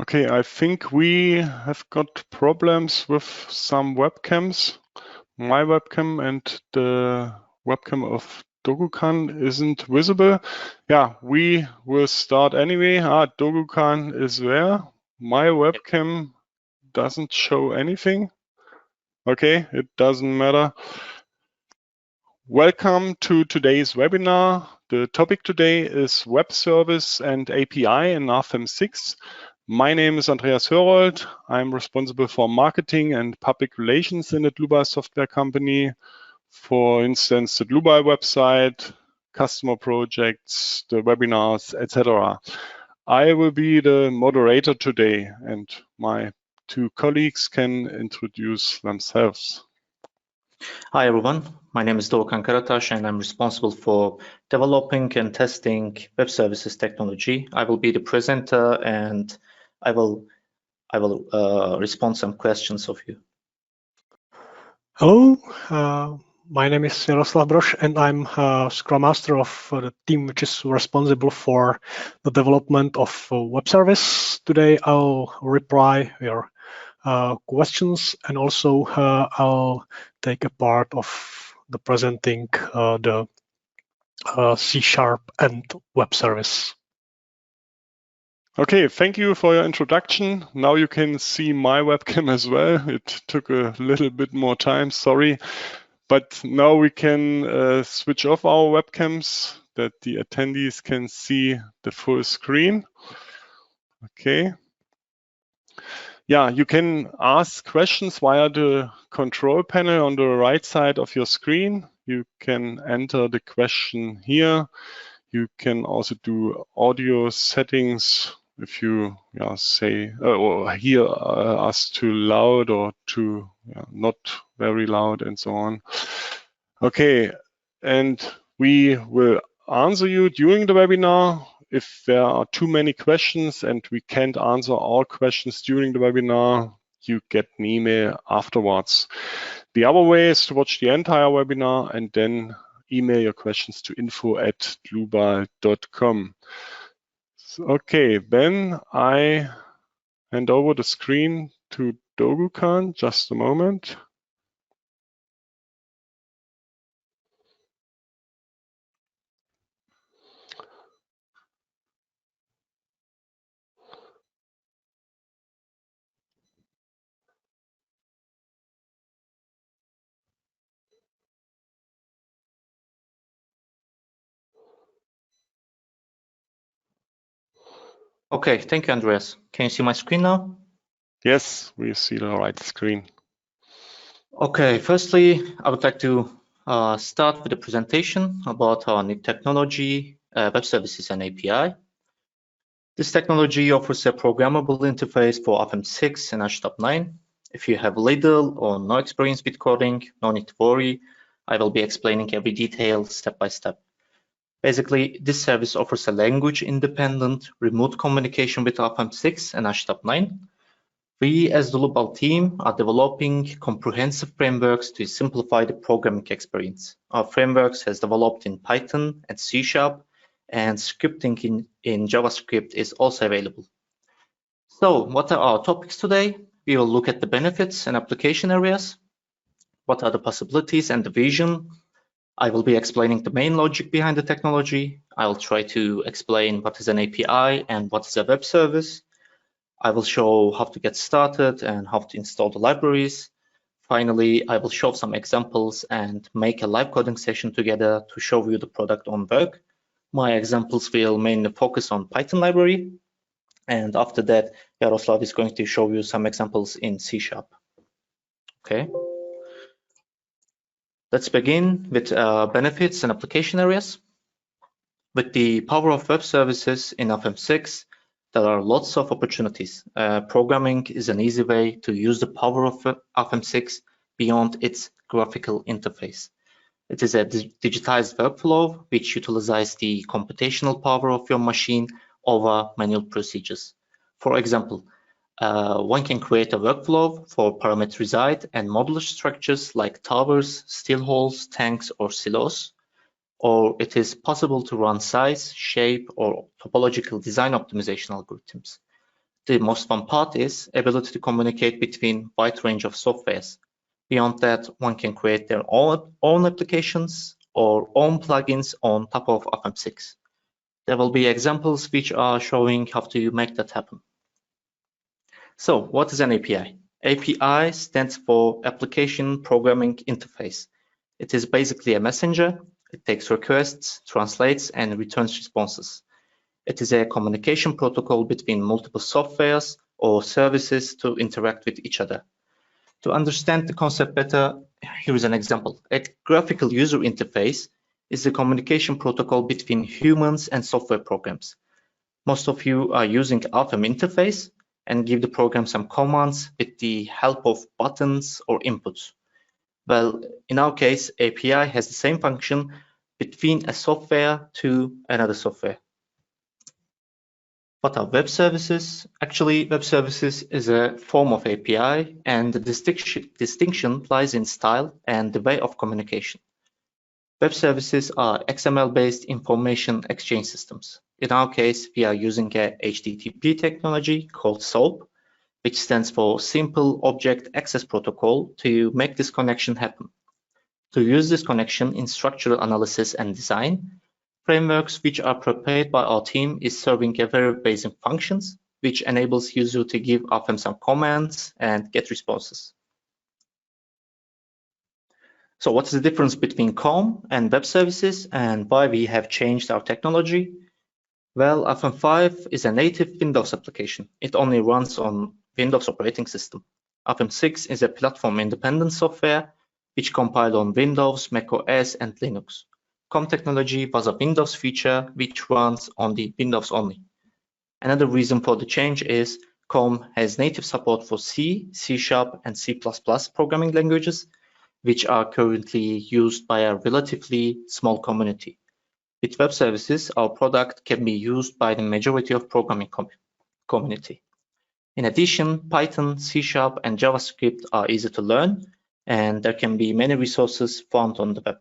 Okay, I think we have got problems with some webcams. My webcam and the webcam of Dogukan isn't visible. Yeah, we will start anyway. Dogukan is there. My webcam doesn't show anything. Okay, it doesn't matter. Welcome to today's webinar. The topic today is Web Service and API in RFEM 6. My name is Andreas Hörold. I'm responsible for marketing and public relations in the Dlubal Software company. For instance, the Dlubal website, customer projects, the webinars, etc. I will be the moderator today, and my two colleagues can introduce themselves. Hi everyone, my name is Doğukan Karataş and I'm responsible for developing and testing web services technology. I will be the presenter and I will respond some questions of you. Hello, my name is Jaroslav Broš and I'm Scrum Master of the team which is responsible for the development of web service. Today I'll reply your questions and also I'll take a part of the presenting the C# and web service. Okay, thank you for your introduction. Now you can see my webcam as well. It took a little bit more time, sorry. But now we can switch off our webcams that the attendees can see the full screen. Okay. Yeah, you can ask questions via the control panel on the right side of your screen. You can enter the question here. You can also do audio settings if you say or hear us too loud or too not very loud and so on. Okay, and we will answer you during the webinar. If there are too many questions and we can't answer all questions during the webinar, you get an email afterwards. The other way is to watch the entire webinar and then email your questions to info@dlubal.com. Okay, then I hand over the screen to Dogukan. Just a moment. Okay, thank you, Andreas. Can you see my screen now? Yes, we see the right screen. Okay, firstly, I would like to start with a presentation about our new technology, web services and API. This technology offers a programmable interface for RFEM 6 and HTOP 9. If you have little or no experience with coding, no need to worry. I will be explaining every detail step by step. Basically, this service offers a language-independent remote communication with RFEM 6 and HTOP 9. We, as the Dlubal team, are developing comprehensive frameworks to simplify the programming experience. Our frameworks has developed in Python and C#, and scripting in JavaScript is also available. So, what are our topics today? We will look at the benefits and application areas. What are the possibilities and the vision? I will be explaining the main logic behind the technology. I will try to explain what is an API and what is a web service. I will show how to get started and how to install the libraries. Finally, I will show some examples and make a live coding session together to show you the product on work. My examples will mainly focus on Python library. And after that, Jaroslav is going to show you some examples in C#. Okay. Let's begin with benefits and application areas. With the power of web services in RFEM 6, there are lots of opportunities. Programming is an easy way to use the power of RFEM 6 beyond its graphical interface. It is a digitized workflow which utilizes the computational power of your machine over manual procedures. For example, one can create a workflow for parameterized and modular structures like towers, steel halls, tanks, or silos. Or it is possible to run size, shape, or topological design optimization algorithms. The most fun part is ability to communicate between wide range of softwares. Beyond that, one can create their own applications or own plugins on top of RFEM6. There will be examples which are showing how to make that happen. So what is an API? API stands for Application Programming Interface. It is basically a messenger. It takes requests, translates, and returns responses. It is a communication protocol between multiple softwares or services to interact with each other. To understand the concept better, here is an example. A graphical user interface is the communication protocol between humans and software programs. Most of you are using RFEM interface and give the program some commands with the help of buttons or inputs. Well, in our case, API has the same function between a software to another software. What are web services? Actually, web services is a form of API, and the distinction lies in style and the way of communication. Web services are XML-based information exchange systems. In our case, we are using a HTTP technology called SOAP, which stands for Simple Object Access Protocol, to make this connection happen. To use this connection in structural analysis and design, frameworks which are prepared by our team is serving a very basic functions, which enables user to give RFEM some commands and get responses. So what's the difference between COM and web services, and why we have changed our technology? Well, RFEM 5 is a native Windows application. It only runs on Windows operating system. RFEM 6 is a platform-independent software which compiled on Windows, macOS, and Linux. COM technology was a Windows feature which runs on the Windows only. Another reason for the change is COM has native support for C, C#, and C++ programming languages, which are currently used by a relatively small community. With web services, our product can be used by the majority of programming community. In addition, Python, C#, and JavaScript are easy to learn, and there can be many resources found on the web.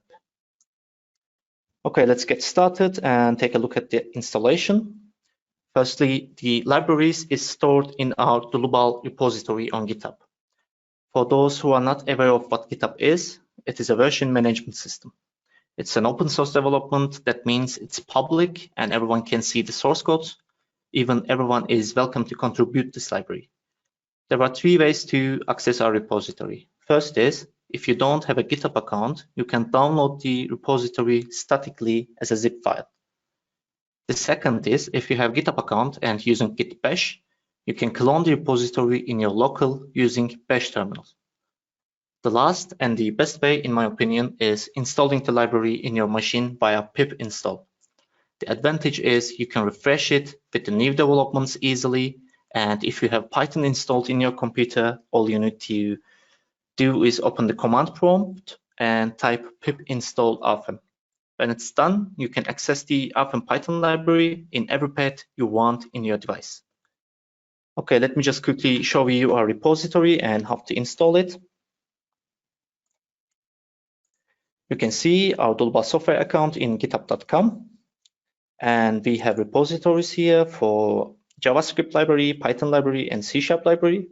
Okay, let's get started and take a look at the installation. Firstly, the libraries is stored in our Dlubal repository on GitHub. For those who are not aware of what GitHub is, it is a version management system. It's an open source development. That means it's public and everyone can see the source codes. Even everyone is welcome to contribute this library. There are 3 ways to access our repository. First is, if you don't have a GitHub account, you can download the repository statically as a zip file. The second is, if you have GitHub account and using git bash, you can clone the repository in your local using bash terminals. The last and the best way, in my opinion, is installing the library in your machine via pip install. The advantage is you can refresh it with the new developments easily, and if you have Python installed in your computer, all you need to do is open the command prompt and type pip install RFEM. When it's done, you can access the RFEM Python library in every path you want in your device. Okay, let me just quickly show you our repository and how to install it. You can see our Dlubal Software account in github.com, and we have repositories here for JavaScript library, Python library, and C# library.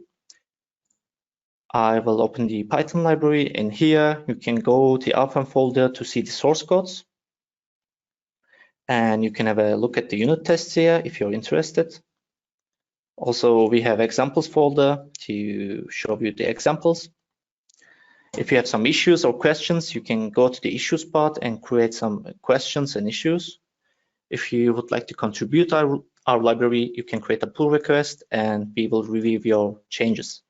I will open the Python library, and here you can go to the RFEM folder to see the source codes. And you can have a look at the unit tests here if you're interested. Also, we have examples folder to show you the examples. If you have some issues or questions, you can go to the issues part and create some questions and issues. If you would like to contribute our library, you can create a pull request and we will review your changes.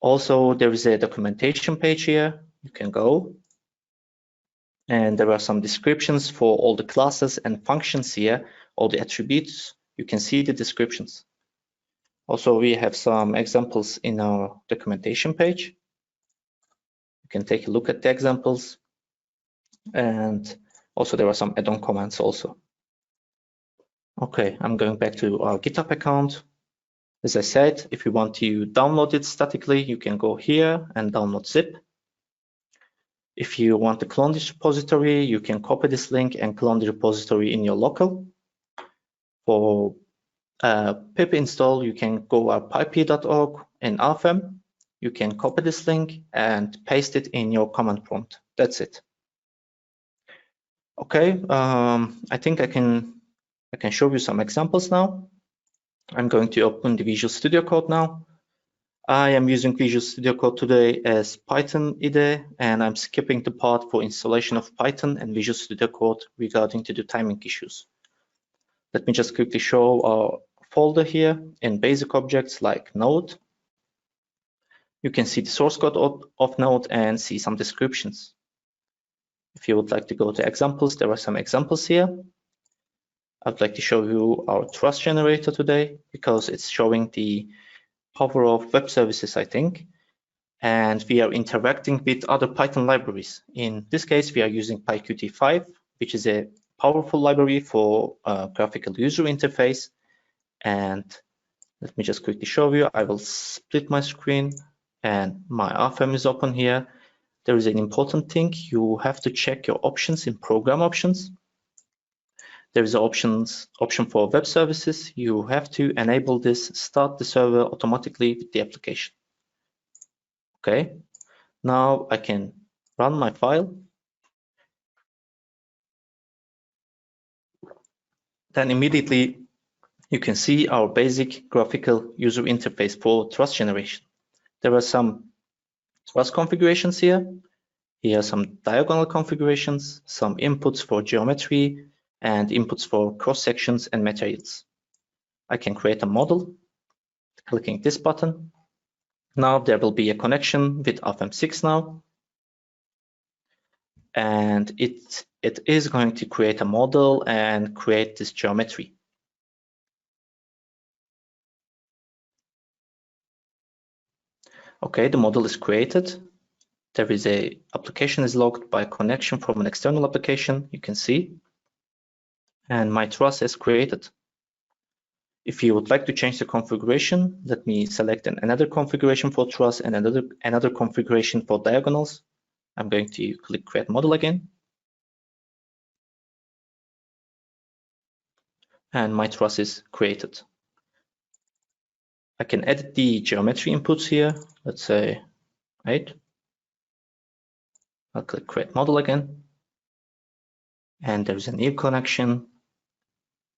Also, there is a documentation page here. You can go. And there are some descriptions for all the classes and functions here, all the attributes. You can see the descriptions. Also, we have some examples in our documentation page. You can take a look at the examples. And also there are some add-on commands also. Okay, I'm going back to our GitHub account. As I said, if you want to download it statically, you can go here and download zip. If you want to clone this repository, you can copy this link and clone the repository in your local. For pip install, you can go to pip.org in RFEM. You can copy this link and paste it in your command prompt. That's it. Okay, I think I can show you some examples now. I'm going to open the Visual Studio Code now. I am using Visual Studio Code today as Python IDE, and I'm skipping the part for installation of Python and Visual Studio Code regarding to the timing issues. Let me just quickly show our folder here in basic objects like Node. You can see the source code of Node and see some descriptions. If you would like to go to examples, there are some examples here. I'd like to show you our trust generator today because it's showing the power of web services, I think. And we are interacting with other Python libraries. In this case, we are using PyQt5, which is a powerful library for graphical user interface. And let me just quickly show you. I will split my screen and my RFEM is open here. There is an important thing. You have to check your options in program options. There is an option for web services. You have to enable this, start the server automatically with the application. Okay, now I can run my file. Then immediately you can see our basic graphical user interface for trust generation. There are some trust configurations here. Here are some diagonal configurations, some inputs for geometry, and inputs for cross sections and materials. I can create a model, clicking this button. Now there will be a connection with RFEM6 now. And it is going to create a model and create this geometry. Okay, the model is created. There is a application is logged by connection from an external application, you can see. And my truss is created. If you would like to change the configuration, let me select another configuration for truss and another configuration for diagonals. I'm going to click Create Model again. And my truss is created. I can edit the geometry inputs here. Let's say 8. I'll click Create Model again. And there's a new connection.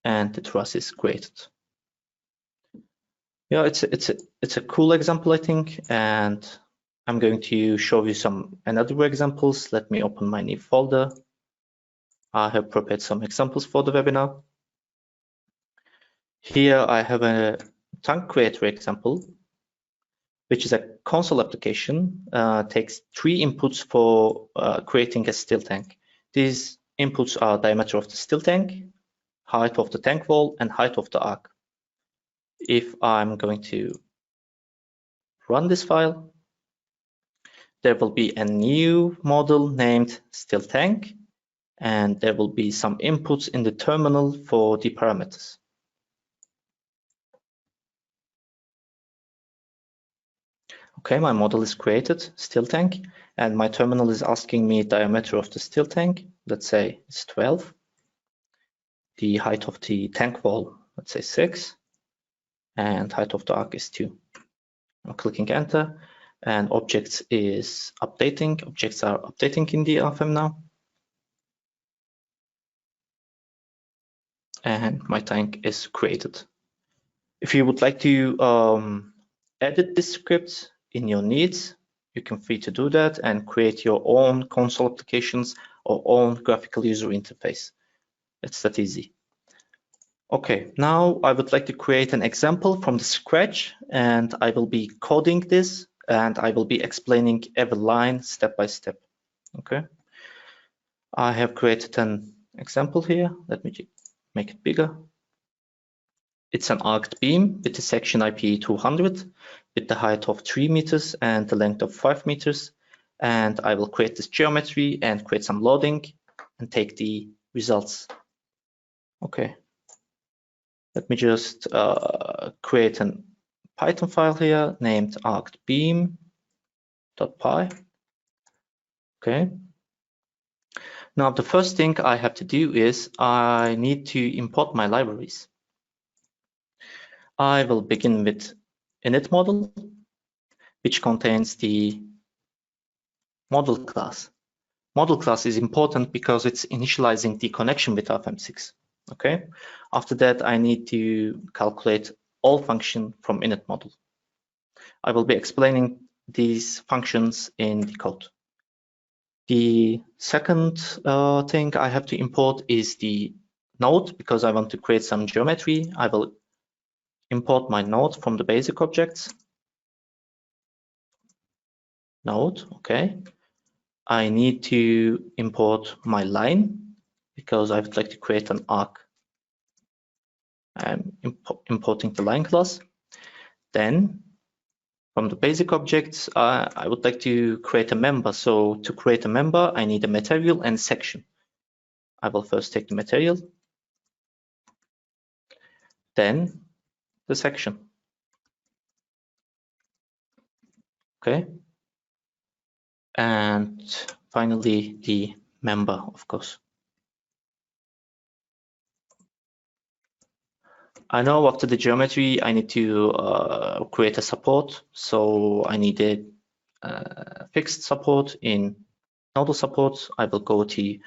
And the truss is created. Yeah, it's a cool example, I think, and I'm going to show you some another examples. Let me open my new folder. I have prepared some examples for the webinar. Here I have a tank creator example, which is a console application. Takes 3 inputs for creating a still tank. These inputs are diameter of the still tank, height of the tank wall, and height of the arc. If I'm going to run this file, there will be a new model named still tank, and there will be some inputs in the terminal for the parameters. Okay, my model is created, still tank, and my terminal is asking me diameter of the still tank. Let's say it's 12. The height of the tank wall, let's say 6. And height of the arc is 2. I'm clicking enter, and objects is updating. Objects are updating in the RFEM now. And my tank is created. If you would like to edit this script in your needs, you can free to do that and create your own console applications or own graphical user interface. It's that easy. Okay, now I would like to create an example from the scratch, and I will be coding this and I will be explaining every line step by step. Okay, I have created an example here. Let me make it bigger. It's an arced beam with the section IP 200 with the height of 3 meters and the length of 5 meters. And I will create this geometry and create some loading and take the results. Okay. Let me just create a Python file here named arcedbeam.py. Okay. Now the first thing I have to do is I need to import my libraries. I will begin with init model, which contains the model class. Model class is important because it's initializing the connection with RFEM6. Okay. After that, I need to calculate all function from init model. I will be explaining these functions in the code. The second thing I have to import is the node, because I want to create some geometry. I will import my node from the basic objects. Node, okay. I need to import my line because I would like to create an arc. I'm importing the line class. Then from the basic objects, I would like to create a member. So to create a member, I need a material and section. I will first take the material, then the section. Okay. And finally, the member, of course. I know after the geometry, I need to create a support. So I need a fixed support in nodal support. I will go to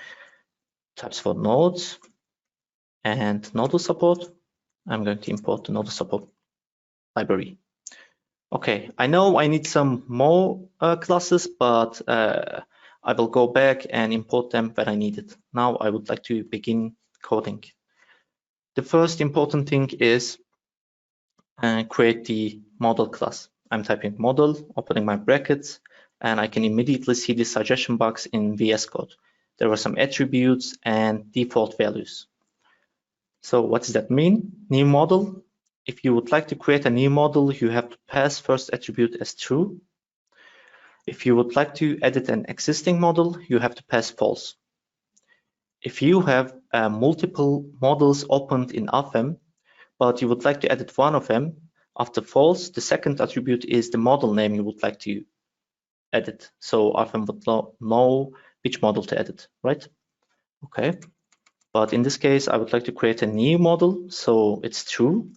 types for nodes and nodal support. I'm going to import the nodal support library. Okay, I know I need some more classes, but I will go back and import them when I need it. Now I would like to begin coding. The first important thing is create the model class. I'm typing model, opening my brackets, and I can immediately see the suggestion box in VS Code. There are some attributes and default values. So what does that mean? New model. If you would like to create a new model, you have to pass first attribute as true. If you would like to edit an existing model, you have to pass false. If you have multiple models opened in RFEM, but you would like to edit one of them, after false, the second attribute is the model name you would like to edit. So RFEM would know which model to edit, right? Okay. But in this case, I would like to create a new model, so it's true.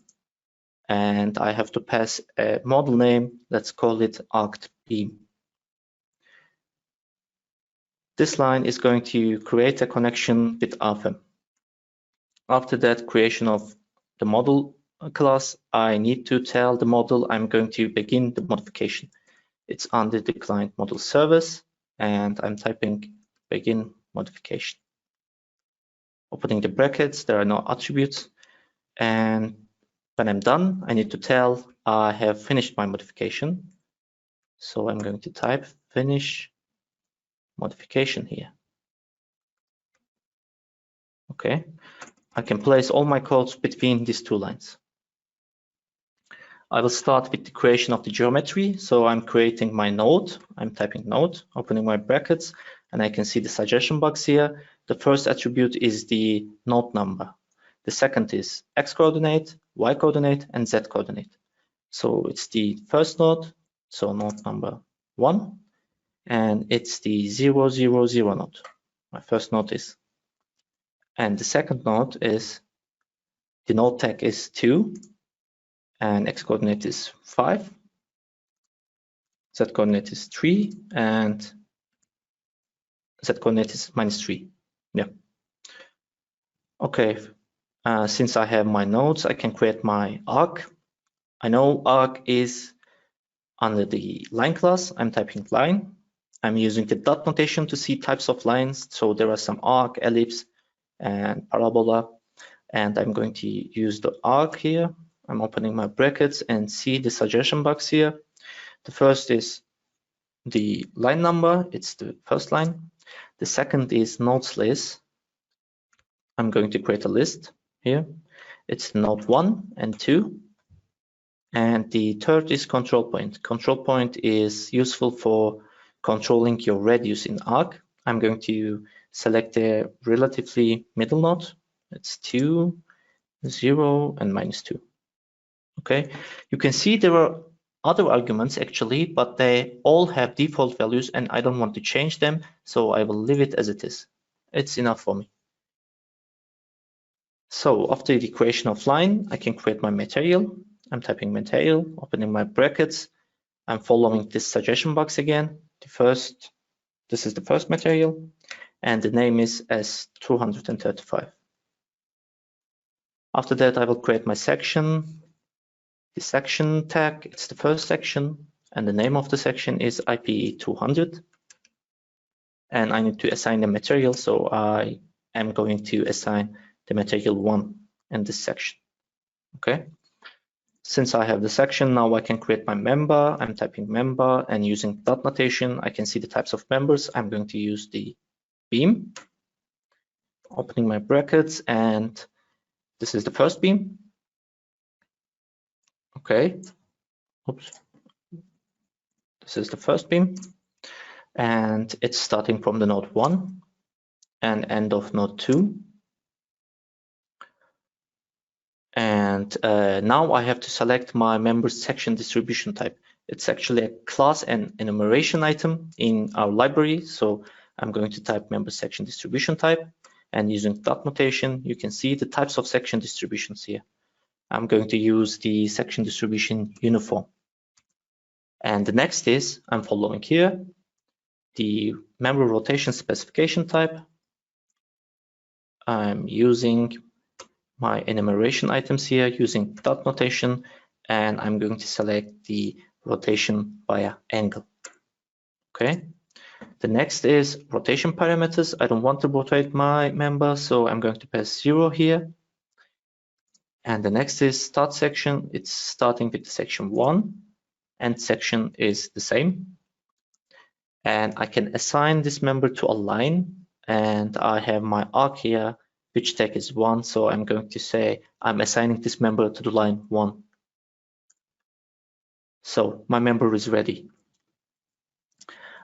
And I have to pass a model name, let's call it arced beam. This line is going to create a connection with RFEM. After that creation of the model class, I need to tell the model I'm going to begin the modification. It's under the client model service, and I'm typing begin modification. Opening the brackets, there are no attributes, and when I'm done, I need to tell I have finished my modification. So I'm going to type finish modification here. Okay, I can place all my codes between these two lines. I will start with the creation of the geometry. So I'm creating my node. I'm typing node, opening my brackets, and I can see the suggestion box here. The first attribute is the node number. The second is X coordinate, Y coordinate, and Z coordinate. So it's the first node, so node number 1, and it's the 0, 0, 0 node. My first node is. And the second node is, the node tag is 2, and X coordinate is 5, Z coordinate is 3, and Z coordinate is -3. Yeah. Okay. Since I have my nodes, I can create my arc. I know arc is under the line class. I'm typing line. I'm using the dot notation to see types of lines. So there are some arc, ellipse, and parabola. And I'm going to use the arc here. I'm opening my brackets and see the suggestion box here. The first is the line number. It's the first line. The second is nodes list. I'm going to create a list here. It's node 1 and 2. And the third is control point. Control point is useful for controlling your radius in arc. I'm going to select the relatively middle node. It's 2, 0, and -2. Okay, you can see there are other arguments actually, but they all have default values and I don't want to change them, so I will leave it as it is. It's enough for me. So after the creation of line, I can create my material. I'm typing material, opening my brackets. I'm following this suggestion box again. This is the first material, and the name is S235. After that, I will create my section. The section tag, it's the first section, and the name of the section is IPE 200. And I need to assign the material, so I am going to assign the material 1 in this section. Okay. Since I have the section, now I can create my member. I'm typing member, and using dot notation, I can see the types of members. I'm going to use the beam, opening my brackets, and this is the first beam. Okay. Oops. This is the first beam, and it's starting from the node 1 and end of node 2. And now I have to select my members section distribution type. It's actually a class and enumeration item in our library. So I'm going to type member section distribution type, and using dot notation, you can see the types of section distributions here. I'm going to use the section distribution uniform. And the next is, I'm following here, the member rotation specification type. I'm using my enumeration items here using dot notation, and I'm going to select the rotation via angle. Okay. The next is rotation parameters. I don't want to rotate my member, so I'm going to pass 0 here. And the next is start section. It's starting with the section 1, and section is the same. And I can assign this member to a line, and I have my arc here, which tag is 1. So I'm going to say I'm assigning this member to the line 1. So my member is ready.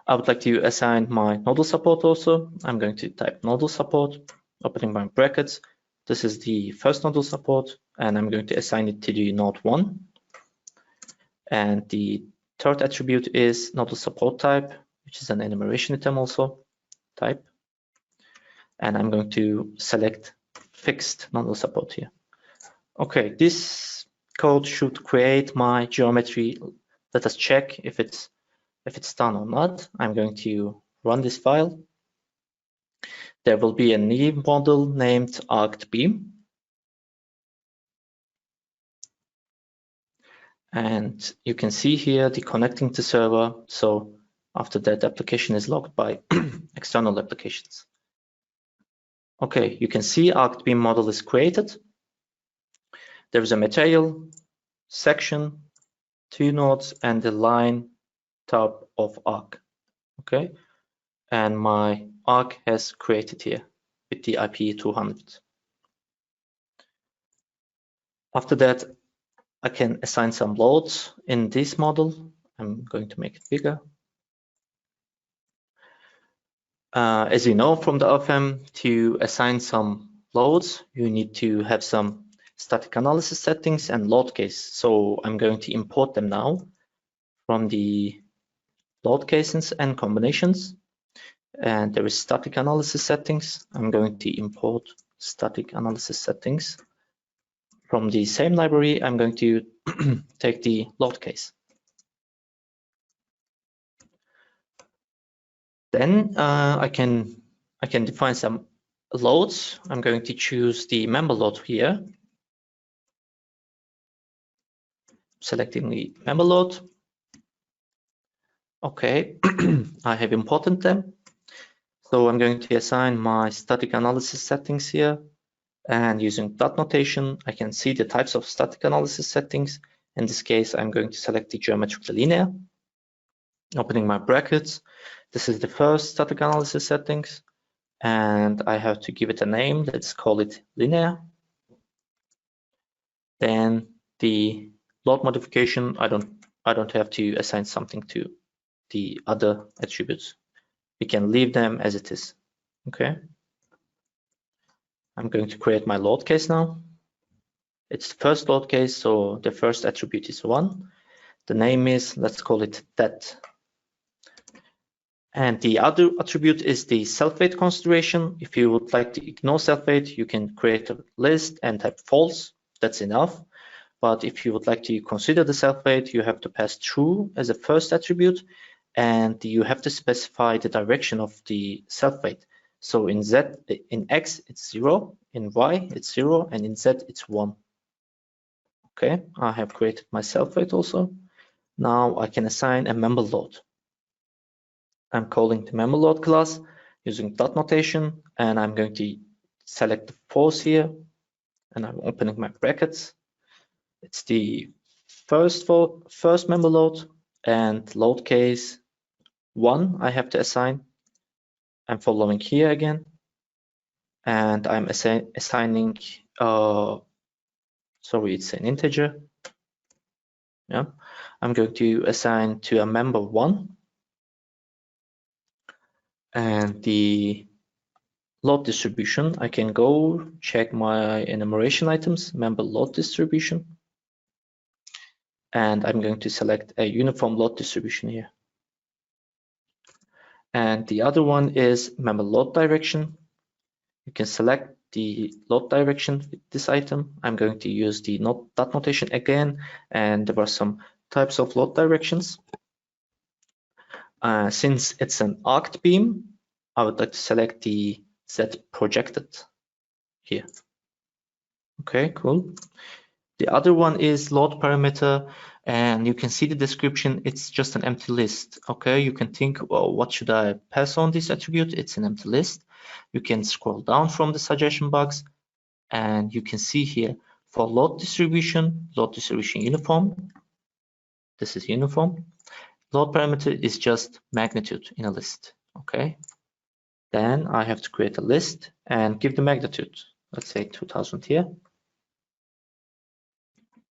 I would like to assign my nodal support also. I'm going to type nodal support, opening my brackets. This is the first nodal support, and I'm going to assign it to the node 1. And the third attribute is nodal support type, which is an enumeration item also, type. And I'm going to select fixed nodal support here. Okay, this code should create my geometry. Let us check if it's done or not. I'm going to run this file. There will be a new model named arced beam. And you can see here the connecting to server. So after that, the application is logged by external applications. Okay, you can see arced beam model is created. There is a material, section, 2 nodes, and the line type of arc. Okay, and my arc has created here with the IPE 200. After that, I can assign some loads in this model. I'm going to make it bigger. As you know from the RFEM, to assign some loads, you need to have some static analysis settings and load case. So I'm going to import them now from the load cases and combinations. And there is static analysis settings. I'm going to import static analysis settings. From the same library, I'm going to take the load case. Then I can define some loads. I'm going to choose the member load here. Selecting the member load. Okay, I have imported them. So I'm going to assign my static analysis settings here, and using dot notation, I can see the types of static analysis settings. In this case, I'm going to select the geometrically linear. Opening my brackets. This is the first static analysis settings, and I have to give it a name. Let's call it linear. Then the load modification, I don't have to assign something to the other attributes. We can leave them as it is. Okay. I'm going to create my load case now. It's the first load case, so the first attribute is 1. The name is, let's call it that. And the other attribute is the self-weight consideration. If you would like to ignore self-weight, you can create a list and type false. That's enough. But if you would like to consider the self-weight, you have to pass true as a first attribute, and you have to specify the direction of the self-weight. So in X, it's 0, in Y, it's 0, and in Z, it's 1. Okay, I have created my self-weight also. Now I can assign a member load. I'm calling the member load class using dot notation, and I'm going to select the force here, and I'm opening my brackets. It's the first member load, and load case 1 I have to assign. I'm following here again, and I'm assigning, sorry, it's an integer. Yeah, I'm going to assign to a member 1, and the load distribution, I can go check my enumeration items, member load distribution, and I'm going to select a uniform load distribution here. And the other one is member load direction. You can select the load direction with this item. I'm going to use the dot notation again, and there are some types of load directions. Since it's an arced beam, I would like to select the Z projected here. Okay, cool. The other one is load parameter, and you can see the description. It's just an empty list. Okay, you can think, well, what should I pass on this attribute? It's an empty list. You can scroll down from the suggestion box, and you can see here for load distribution uniform. This is uniform. Load parameter is just magnitude in a list. Okay, then I have to create a list and give the magnitude. Let's say 2000 here.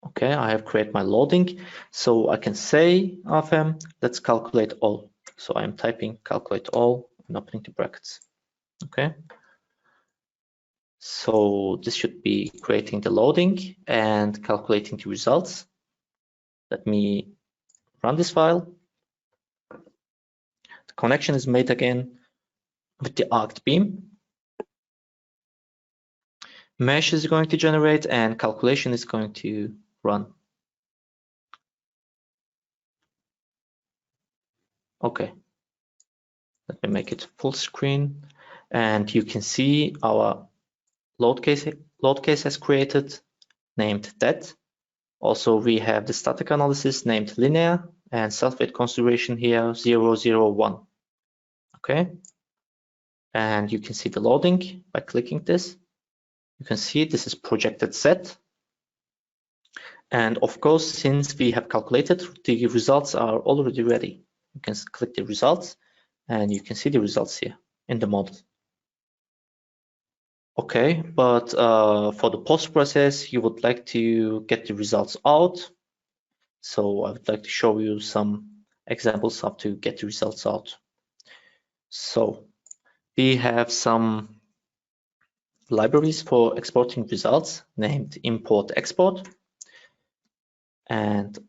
Okay, I have created my loading, so I can say RFEM, let's calculate all. So I'm typing calculate all and opening the brackets. Okay, so this should be creating the loading and calculating the results. Let me run this file. The connection is made again with the arced beam. Mesh is going to generate and calculation is going to run. Okay, let me make it full screen, and you can see our load case has created, named that. Also, we have the static analysis named linear and self-weight consideration here 001. Okay, and you can see the loading by clicking this. You can see this is projected set. And of course, since we have calculated, the results are already ready. You can click the results and you can see the results here in the model. Okay, but for the post process, you would like to get the results out. So I would like to show you some examples how to get the results out. So we have some libraries for exporting results named import export. And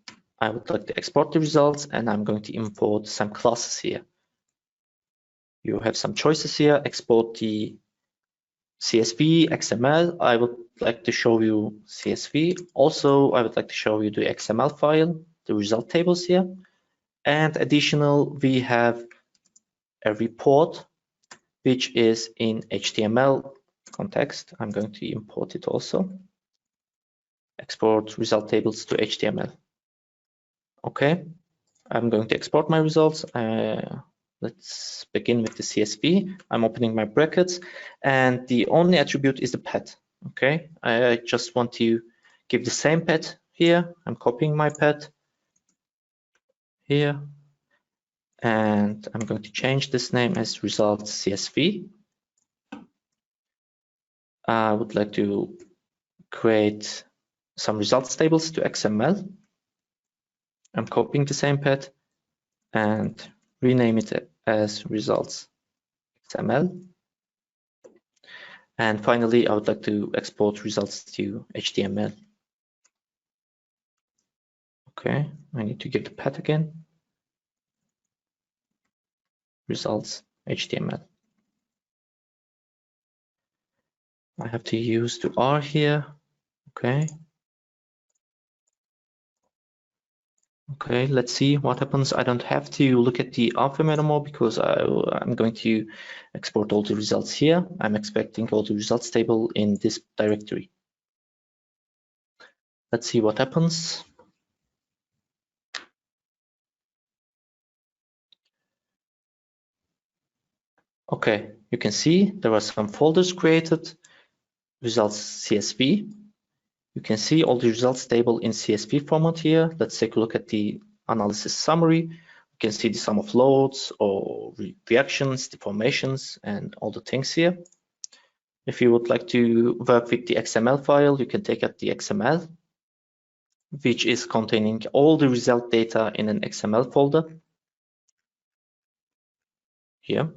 I would like to export the results, and I'm going to import some classes here. You have some choices here. Export the CSV, XML. I would like to show you CSV. Also, I would like to show you the XML file, the result tables here. And additional, we have a report, which is in HTML context. I'm going to import it also. Export result tables to HTML. Okay, I'm going to export my results. Let's begin with the CSV. I'm opening my brackets, and the only attribute is the path. Okay, I just want to give the same path here. I'm copying my path here, and I'm going to change this name as results CSV. I would like to create some results tables to XML. I'm copying the same path and rename it as results XML. And finally, I would like to export results to HTML. Okay, I need to give the path again. Results HTML. I have to use the R here. Okay. Okay, let's see what happens. I don't have to look at the RFEM anymore because I'm going to export all the results here. I'm expecting all the results table in this directory. Let's see what happens. Okay, you can see there are some folders created, results CSV. You can see all the results table in CSV format here. Let's take a look at the analysis summary. You can see the sum of loads or reactions, deformations, and all the things here. If you would like to work with the XML file, you can take out the XML, which is containing all the result data in an XML folder here.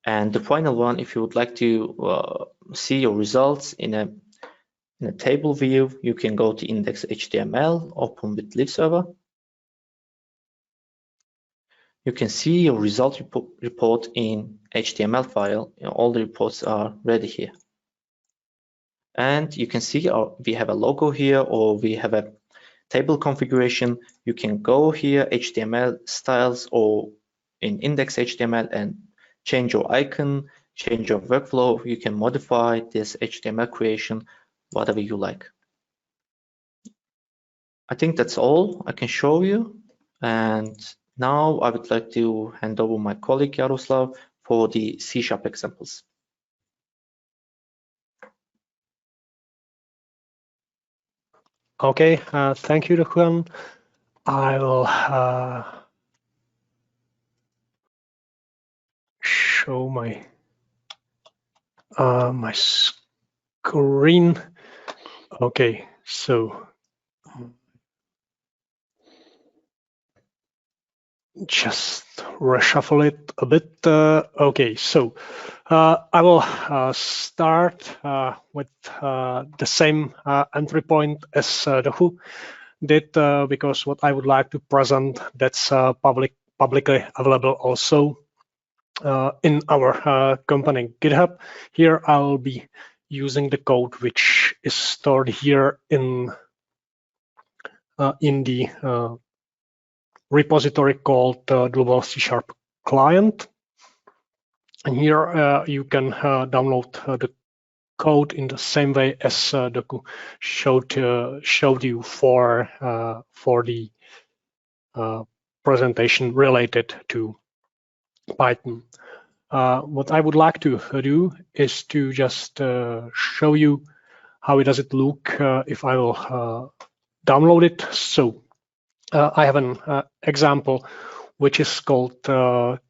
And the final one, if you would like to see your results in a table view, you can go to index.html, open with live server. You can see your result report in HTML file. All the reports are ready here. And you can see we have a logo here, or we have a table configuration. You can go here, HTML styles, or in index.html and change your icon, change your workflow. You can modify this HTML creation, whatever you like. I think that's all I can show you. And now I would like to hand over my colleague Jaroslav for the C# examples. Okay, thank you, Juan. I will show my my screen. Okay, so just reshuffle it a bit. Okay, so I will start with the same entry point as Dohu did, because what I would like to present, that's publicly available also in our company GitHub. Here I'll be using the code which is stored here in the repository called Dlubal C# client. And here you can download the code in the same way as Doku showed you for the presentation related to Python. What I would like to do is to just show you how does it look if I will download it. So I have an example which is called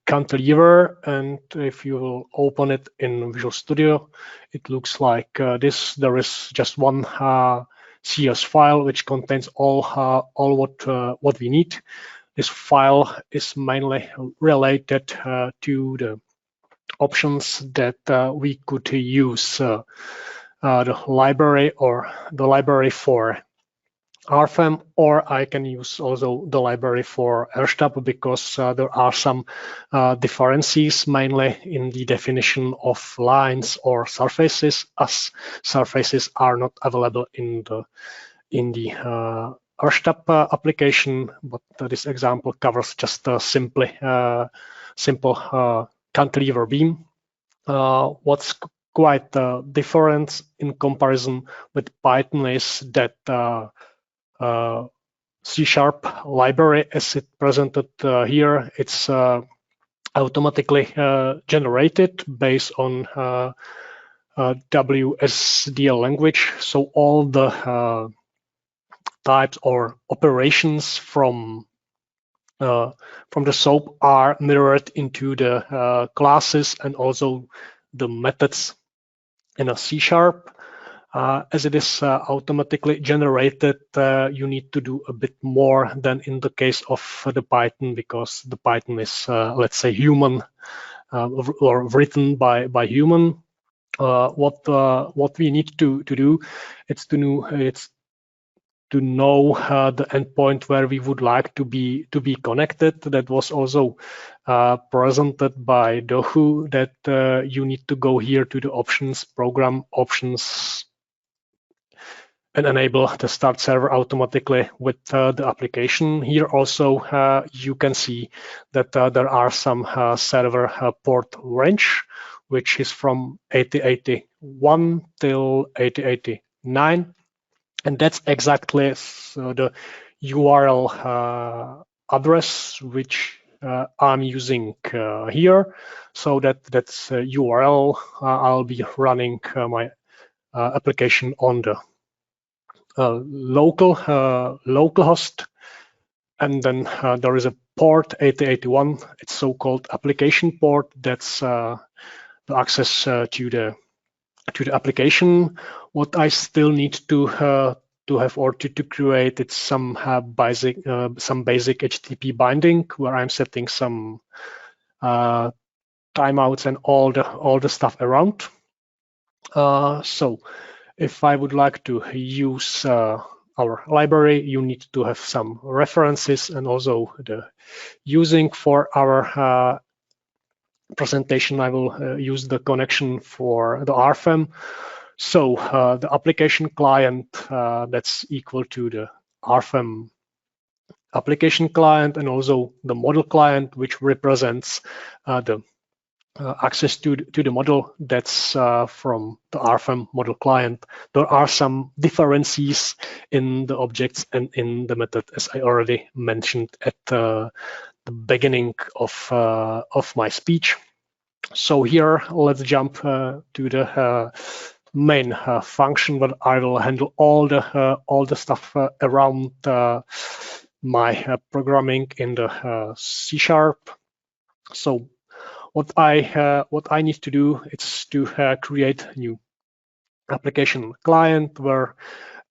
Cantilever, and if you will open it in Visual Studio, it looks like this. There is just one CS file which contains all what we need. This file is mainly related to the options that we could use, the library for RFEM, or I can use also the library for RSTAP, because there are some differences mainly in the definition of lines or surfaces, as surfaces are not available in the RSTAP application. But this example covers just a simple cantilever beam. What's quite different in comparison with Python is that C# library, as it presented here, it's automatically generated based on WSDL language. So all the types or operations from the SOAP are mirrored into the classes and also the methods in a C#. As it is automatically generated, you need to do a bit more than in the case of the Python, because the Python is, let's say, human or written by human. What we need to do, it's to know the endpoint where we would like to be connected. That was also presented by Dohu, that you need to go here to the options, program options, enable the start server automatically with the application. Here also you can see that there are some server port range, which is from 8081 till 8089, and that's exactly the URL address which I'm using here. So that's URL. I'll be running my application on the local host, and then there is a port 8081. It's so-called application port. That's the access to the application. What I still need to have or to create, it's some basic HTTP binding where I'm setting some timeouts and all the stuff around. So if I would like to use our library, you need to have some references, and also the using for our presentation, I will use the connection for the RFEM. So the application client, that's equal to the RFEM application client, and also the model client, which represents the access to the model. That's from the RFEM model client. There are some differences in the objects and in the method, as I already mentioned at the beginning of my speech. So here, let's jump to the main function, but I will handle all the stuff around my programming in the C#. So what I need to do is to create a new application client where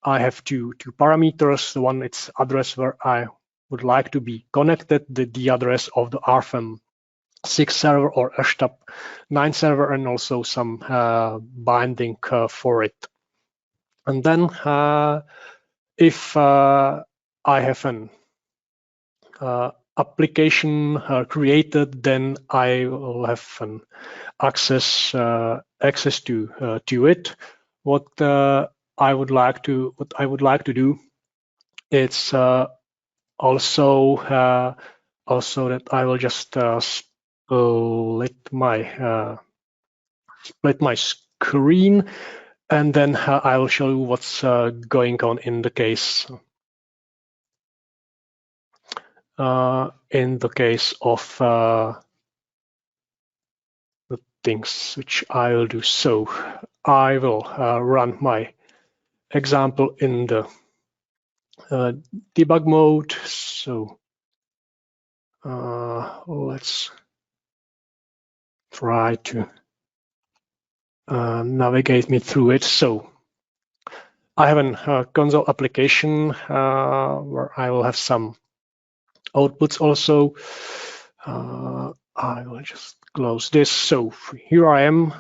I have two parameters. The one, it's address where I would like to be connected, the address of the RFEM 6 server or HTTP 9 server, and also some binding for it. And then if I have an application created, then I will have an access to it. What I would like to do, it's also that I will just split my screen, and then I will show you what's going on in the case of the things which I will do. So I will run my example in the debug mode. So let's try to navigate me through it. So I have a console application where I will have some outputs also. I will just close this. So here I am,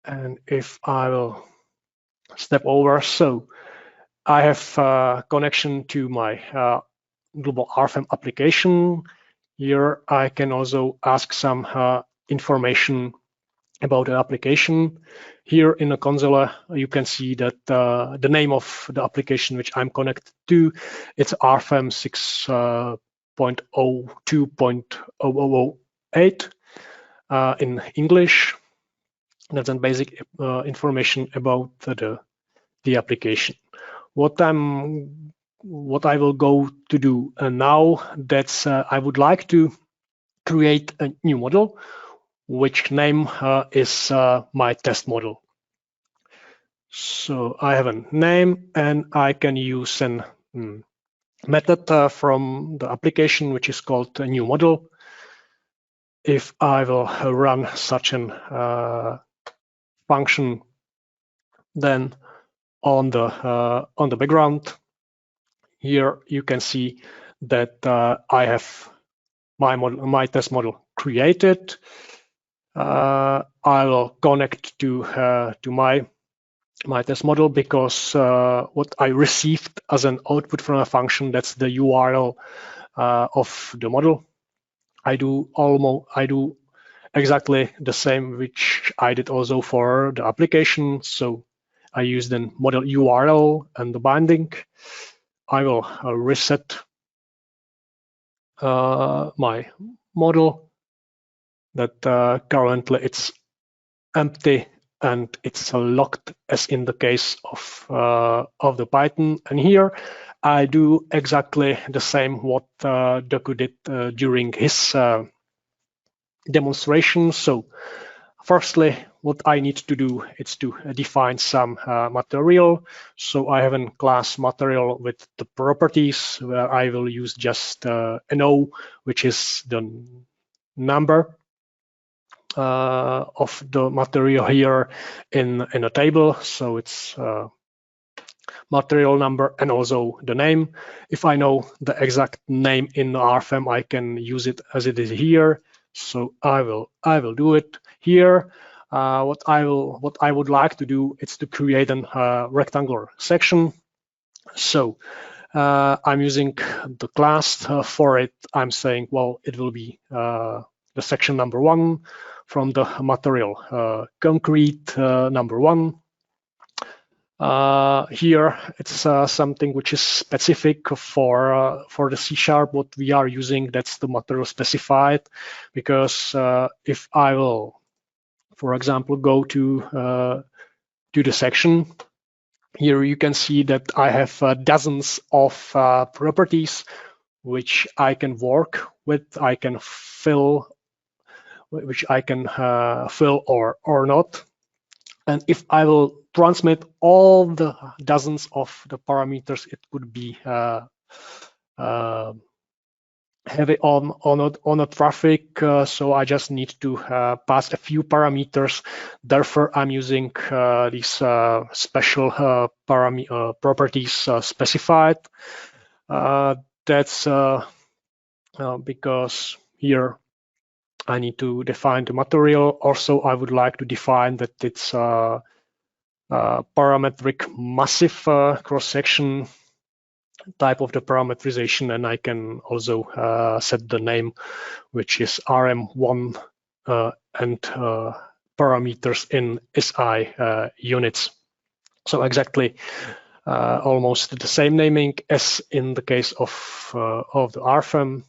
and if I will step over, so I have connection to my Dlubal RFEM application. Here I can also ask some information about the application. Here in the console, you can see that the name of the application which I'm connected to, it's RFEM 6.02.008 in English. That's some basic information about the application. What I will go to do now, that's I would like to create a new model, which name is my test model. So I have a name, and I can use a method from the application, which is called a new model. If I will run such an function, then on the background here you can see that I have my test model created. I will connect to my test model, because what I received as an output from a function, that's the URL of the model. I do exactly the same which I did also for the application. So I use the model URL and the binding. I will reset my model that currently it's empty and it's locked, as in the case of the Python. And here I do exactly the same what Doku did during his demonstration. So firstly, what I need to do is to define some material. So I have a class material with the properties where I will use just no, which is the number of the material here in a table. So it's material number and also the name. If I know the exact name in RFEM, I can use it as it is here. So I will do it here. What I would like to do is to create a rectangular section. So I'm using the class for it. I'm saying, well, it will be the section number 1 from the material concrete number 1. Here it's something which is specific for the C#. What we are using, that's the material specified, because if I will, for example, go to the section, here you can see that I have dozens of properties which I can work with. I can fill, which I can fill or not. And if I will transmit all the dozens of the parameters, it could be heavy on the traffic. So I just need to pass a few parameters. Therefore, I'm using these special properties specified. That's because here I need to define the material. Also, I would like to define that it's parametric massive cross-section type of the parameterization, and I can also set the name, which is RM1 and parameters in SI units. So exactly almost the same naming as in the case of the RFEM.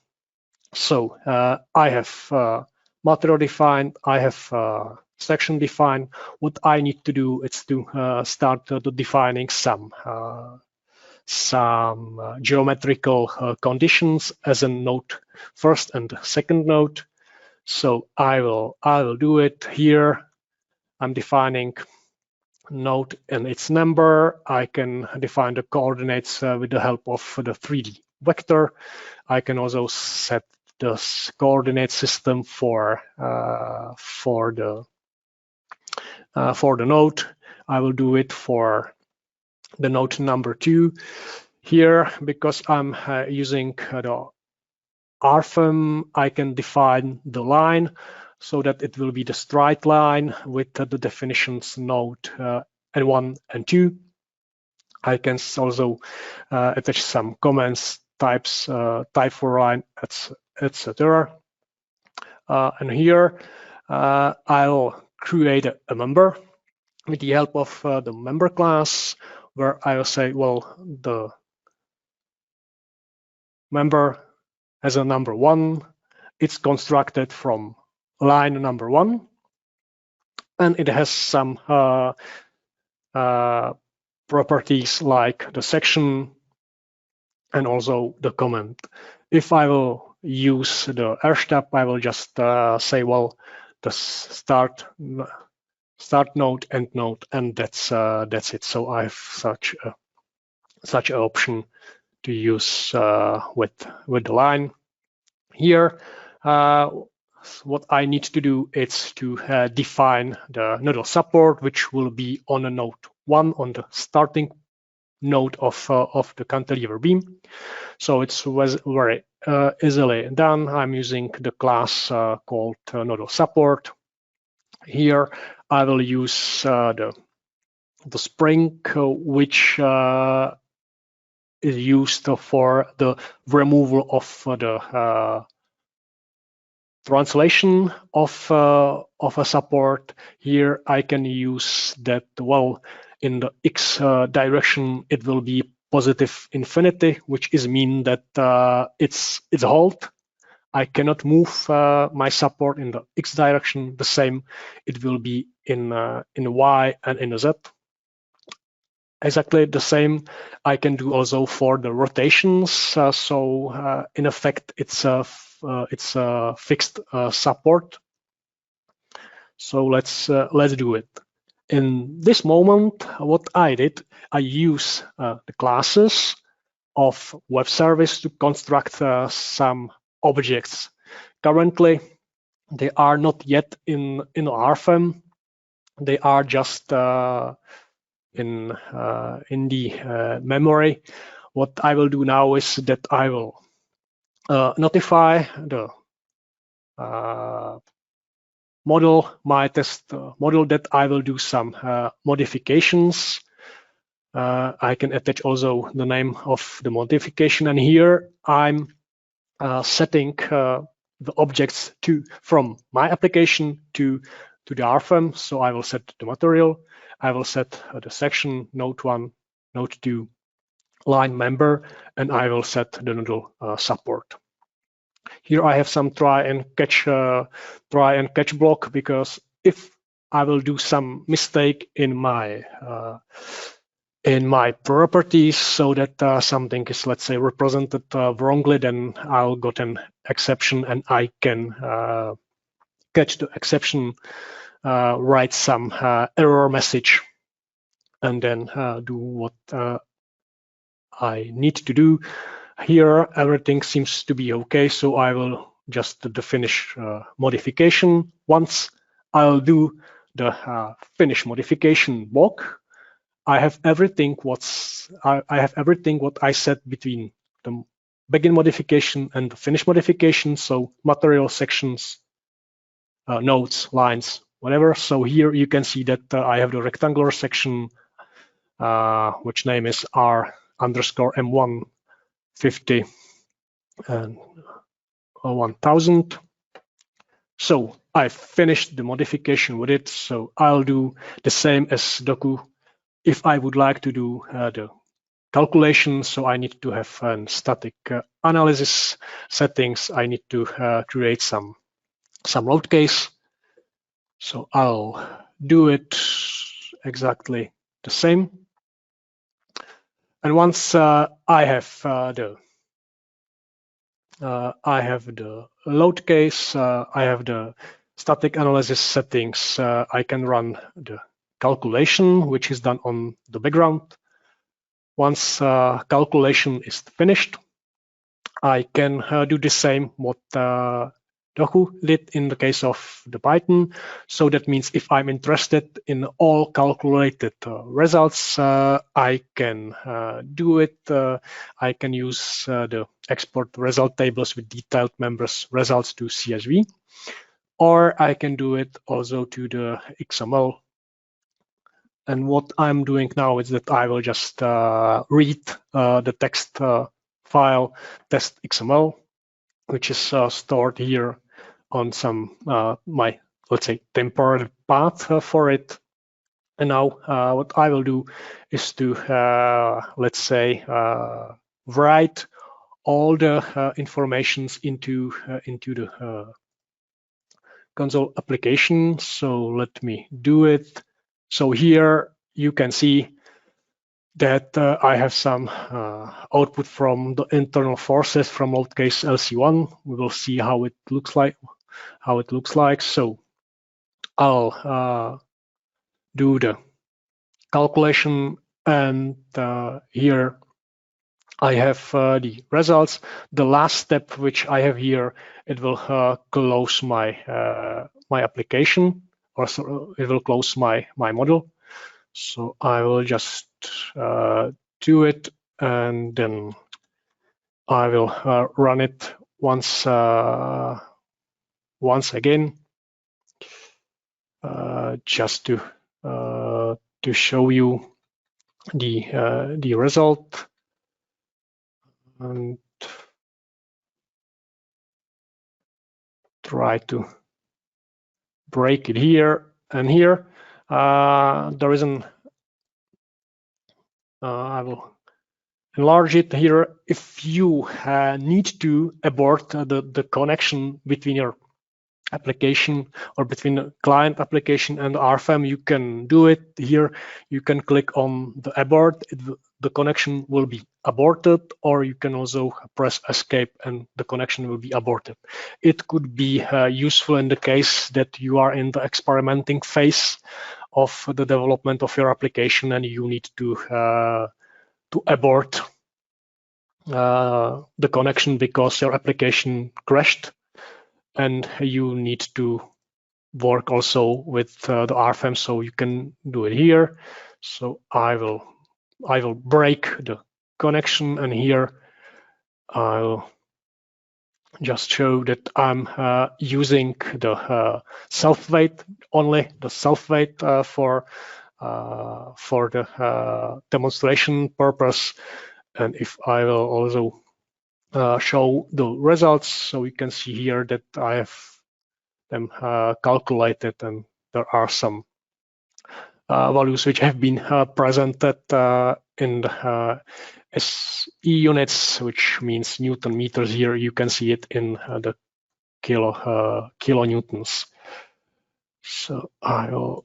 So I have material defined, I have section defined. What I need to do is to start defining some geometrical conditions as a node, first and second node. So I will do it here. I'm defining node and its number. I can define the coordinates with the help of the 3D vector. I can also set the coordinate system for the node. I will do it for the node number 2 here. Because I'm using the RFEM, I can define the line so that it will be the straight line with the definitions node N1 and 2. I can also attach some comments, types, type for line, etc. And here I'll create a member with the help of the member class, where I will say, well, the member has a number 1. It's constructed from line number 1, and it has some properties like the section and also the comment. If I will use the step, I will just say, well, the start node, end node, and that's it. So I have such an option to use with the line here. What I need to do is to define the nodal support, which will be on a node 1, on the starting node of the cantilever beam. So it's very easily done. I'm using the class called nodal support. Here I will use the spring, which is used for the removal of the translation of a support. Here I can use that, well, in the X direction, it will be positive infinity, which is mean that it's a halt. I cannot move my support in the X direction. The same, it will be in Y and in Z. Exactly the same I can do also for the rotations. So in effect, it's a fixed support. So let's do it. In this moment, what I did, I use the classes of web service to construct some objects. Currently, they are not yet in RFEM. They are just in the memory. What I will do now is that I will notify the model, my test model, that I will do some modifications. I can attach also the name of the modification, and here I'm setting the objects from my application to the RFEM. So I will set the material, I will set the section, node 1, node 2, line member, and I will set the nodal support. Here I have some try and catch block, because if I will do some mistake in my properties, so that something is, let's say, represented wrongly, then I'll get an exception, and I can catch the exception, write some error message, and then do what I need to do. Here everything seems to be okay, so I will just do the finish modification. Once I'll do the finish modification block, I have everything what I set between the begin modification and the finish modification. So material, sections, nodes, lines, whatever. So here you can see that I have the rectangular section, which name is R_M150 and 1000. So I finished the modification with it. So I'll do the same as Doku. If I would like to do the calculation, so I need to have a static analysis settings. I need to create some load case. So I'll do it exactly the same. And once I have the load case, I have the static analysis settings, I can run the calculation, which is done on the background. Once calculation is finished, I can do the same what Doku did in the case of the Python. So that means if I'm interested in all calculated results, I can do it. I can use the export result tables with detailed members results to CSV, or I can do it also to the XML. And what I'm doing now is that I will just read the text file test XML, which is stored here on some my, let's say, temporary path for it. And now what I will do is to let's say write all the informations into the console application. So let me do it. So here you can see that I have some output from the internal forces from load case LC1. We will see how it looks like. So I'll do the calculation, and here I have the results. The last step which I have here, it will close my my application, or so it will close my model. So I will just do it, and then I will run it once again, just to show you the result, and try to break it here and here. There is an I will enlarge it here. If you need to abort the connection between your application or between the client application and RFEM, you can do it here. You can click on the abort. The connection will be aborted, or you can also press escape and the connection will be aborted. It could be useful in the case that you are in the experimenting phase of the development of your application and you need to abort the connection because your application crashed, and you need to work also with the RFEM, so you can do it here. So I will break the connection, and here I'll just show that I'm using the self-wait, only the self-wait for the demonstration purpose. And if I will also show the results, so you can see here that I have them calculated, and there are some values which have been presented in the SE units, which means Newton meters. Here you can see it in the kilonewtons. So I will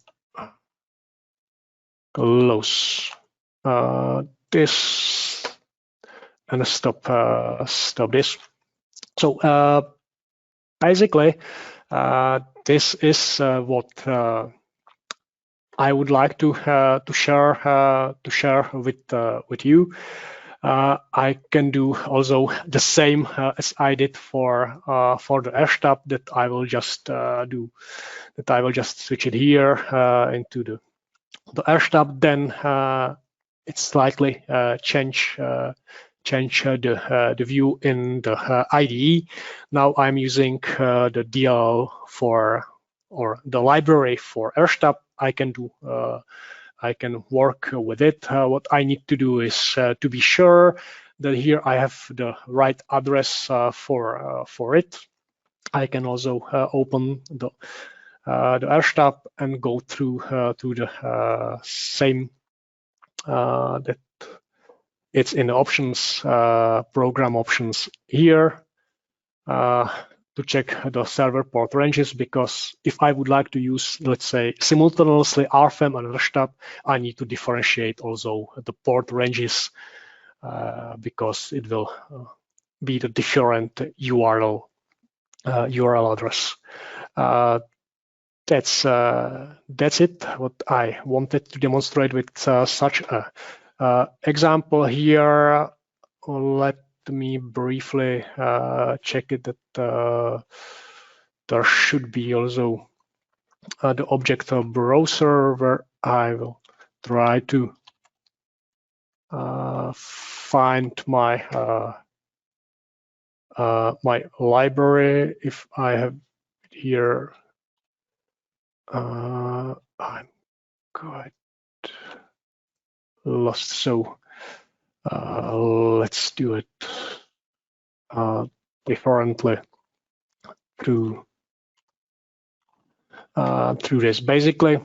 close this and stop this. So basically, this is what I would like to share with you. I can do also the same as I did for the airstab, that I will just switch it here into the airstab. Then it's slightly change the view in the IDE. Now I'm using the DL or the library for airstab. I can work with it. What I need to do is to be sure that here I have the right address for it. I can also open the airstab and go through to the same that it's in the options, program options here, to check the server port ranges, because if I would like to use, let's say, simultaneously RFEM and airstab, I need to differentiate also the port ranges, because it will be the different URL address. That's it, what I wanted to demonstrate with such a example here. Let me briefly check it that there should be also the object browser, where I will try to find my my library. If I have it here, I'm quite lost. So let's do it differently through this. Basically,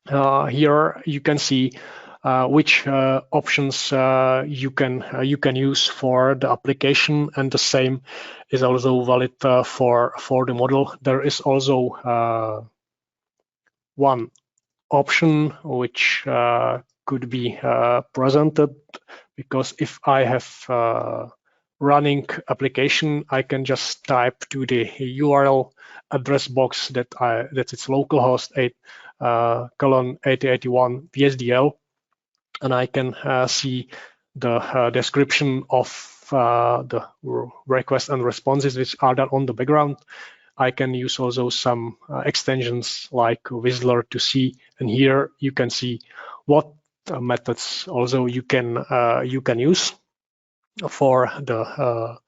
here you can see which options you can use for the application, and the same is also valid for the model. There is also one option which could be presented, because if I have running application, I can just type to the URL address box that it's localhost 8:8081 VSDL, and I can see the description of the requests and responses which are done on the background. I can use also some extensions like Whistler to see, and here you can see what methods also you can use for the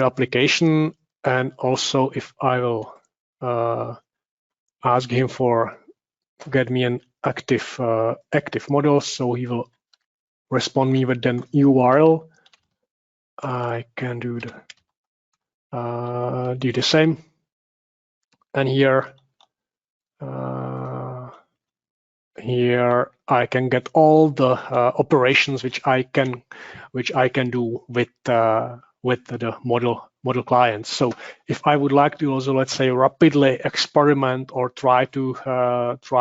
application. And also, if I will ask him for get me an active model, so he will respond me with an URL. I can do the same, and here here I can get all the operations which I can do with the model client. So if I would like to also, let's say, rapidly experiment or try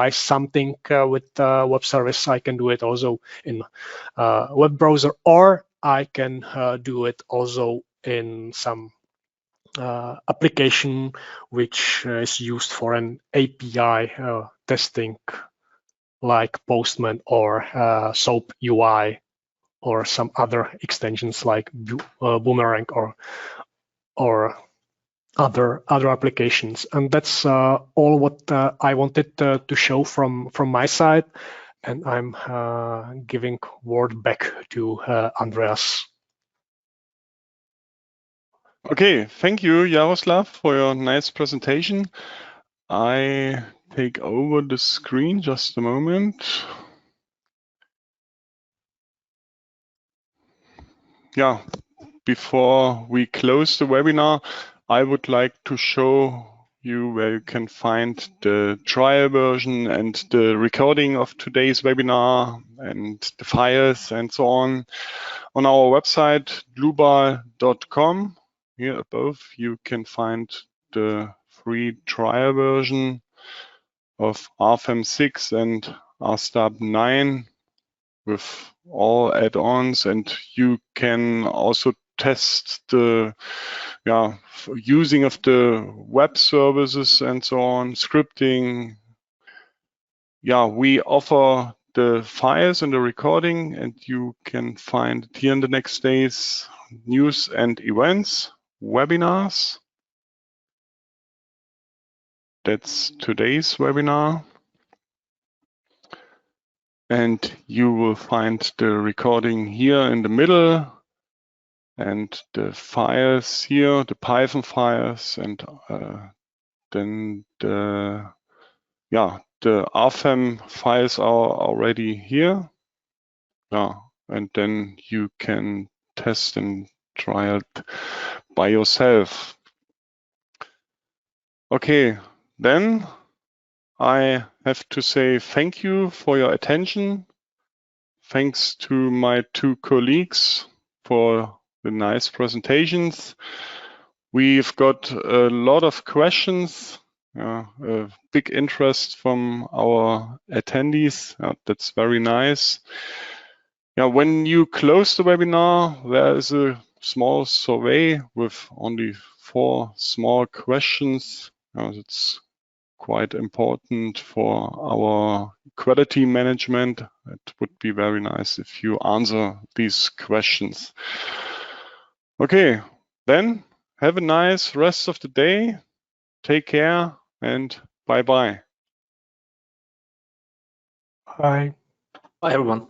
something with web service, I can do it also in web browser, or I can do it also in some application which is used for an API testing, like Postman or SOAP UI, or some other extensions like Boomerang or other applications. And that's all what I wanted to show from my side. And I'm giving word back to Andreas. Okay, thank you, Jaroslav, for your nice presentation. I take over the screen just a moment. Yeah, before we close the webinar, I would like to show you where you can find the trial version and the recording of today's webinar and the files and so on our website, dlubal.com. Here above, you can find the free trial version of RFEM 6 and RStab 9 with all add-ons, and you can also test the using of the web services and so on, scripting. Yeah, we offer the files and the recording, and you can find it here in the next days, news and events, webinars. That's today's webinar. And you will find the recording here in the middle, and the files here, the Python files, and then the RFEM files are already here. Yeah, and then you can test and try it by yourself. Okay, then I have to say thank you for your attention. Thanks to my two colleagues for the nice presentations. We've got a lot of questions, a big interest from our attendees. That's very nice. When you close the webinar, there is a small survey with only 4 small questions. It's quite important for our quality management. It would be very nice if you answer these questions. Okay, then have a nice rest of the day. Take care and bye-bye. Bye. Bye, everyone.